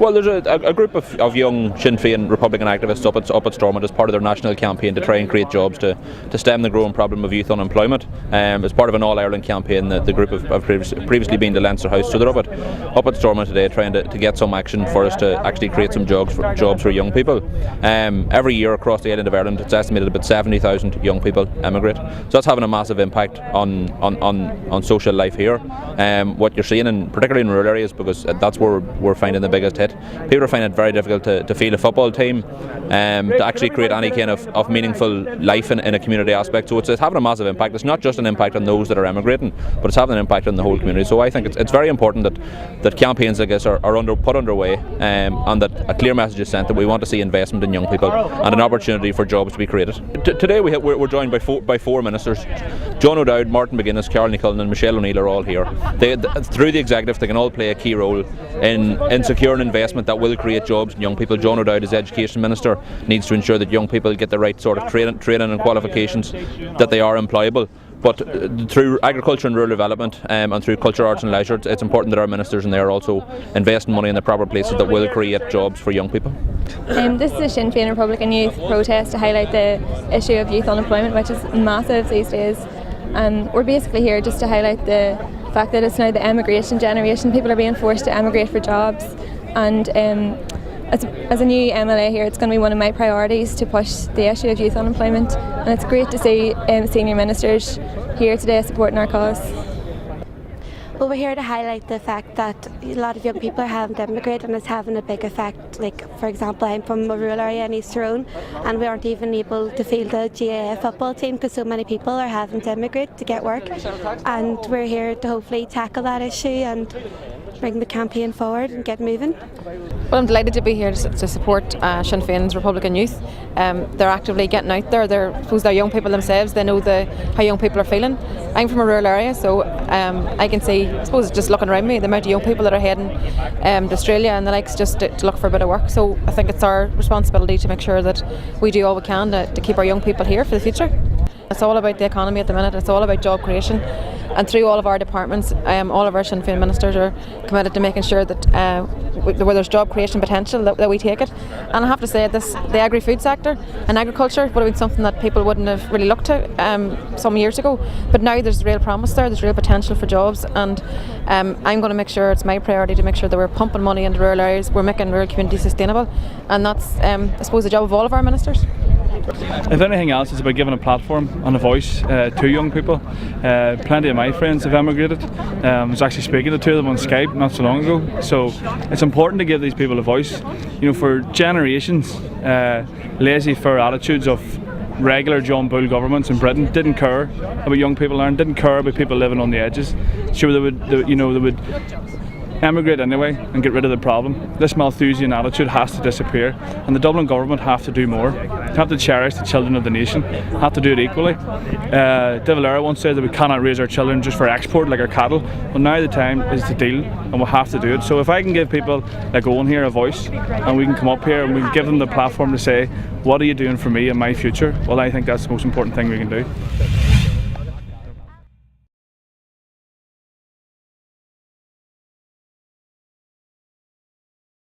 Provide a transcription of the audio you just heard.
Well, there's a group of young Sinn Fein Republican activists up at Stormont as part of their national campaign to try and create jobs to stem the growing problem of youth unemployment. As part of an all-Ireland campaign, the group have previously been to Leinster House, so they're up at Stormont today trying to get some action for us to actually create some jobs for young people. Every year across the island of Ireland, it's estimated about 70,000 young people emigrate. So that's having a massive impact on social life here. What you're seeing, particularly in rural areas, because that's where we're finding the biggest hit, people are finding it very difficult to field a football team, to actually create any kind of meaningful life in a community aspect. So it's having a massive impact. It's not just an impact on those that are emigrating, but it's having an impact on the whole community. So I think it's very important that campaigns like this are put underway, and that a clear message is sent that we want to see investment in young people and an opportunity for jobs to be created. Today we're joined by four ministers. John O'Dowd, Martin McGuinness, Carol Nichollen and Michelle O'Neill are all here. Through the executive, they can all play a key role in securing investment that will create jobs in young people. John O'Dowd, as Education Minister, needs to ensure that young people get the right sort of training and qualifications, that they are employable. But through agriculture and rural development, and through culture, arts and leisure, it's important that our ministers and they are also investing money in the proper places that will create jobs for young people. This is a Sinn Fein Republican Youth protest to highlight the issue of youth unemployment, which is massive these days. We're basically here just to highlight the fact that it's now the emigration generation. People are being forced to emigrate for jobs, and as a new MLA here, it's going to be one of my priorities to push the issue of youth unemployment, and it's great to see senior ministers here today supporting our cause. Well, we're here to highlight the fact that a lot of young people are having to emigrate, and it's having a big effect. Like, for example, I'm from a rural area in East Tyrone, and we aren't even able to field the GAA football team because so many people are having to emigrate to get work, and we're here to hopefully tackle that issue and bring the campaign forward and get moving. Well, I'm delighted to be here to support Sinn Féin's Republican Youth. They're actively getting out there. They're young people themselves. They know how young people are feeling. I'm from a rural area, so I can see, I suppose, just looking around me, the amount of young people that are heading to Australia and the likes just to look for a bit of work. So I think it's our responsibility to make sure that we do all we can to keep our young people here for the future. It's all about the economy at the minute. It's all about job creation, and through all of our departments, all of our Sinn Féin ministers are committed to making sure that where there's job creation potential, that we take it. And I have to say, the agri-food sector and agriculture would have been something that people wouldn't have really looked to some years ago, but now there's real promise there. There's real potential for jobs, and I'm going to make sure, it's my priority to make sure that we're pumping money into rural areas, we're making rural communities sustainable, and that's I suppose the job of all of our ministers. If anything else, it's about giving a platform and a voice to young people. Plenty of my friends have emigrated. I was actually speaking to two of them on Skype not so long ago. So it's important to give these people a voice. You know, for generations, laissez-faire attitudes of regular John Bull governments in Britain didn't care about young people learning, didn't care about people living on the edges. Sure, they would emigrate anyway and get rid of the problem. This Malthusian attitude has to disappear, and the Dublin government have to do more. They have to cherish the children of the nation, have to do it equally. De Valera once said that we cannot raise our children just for export like our cattle. Well, now the time is to deal, and we'll have to do it. So if I can give people like Owen here a voice, and we can come up here and we can give them the platform to say, what are you doing for me and my future? Well, I think that's the most important thing we can do.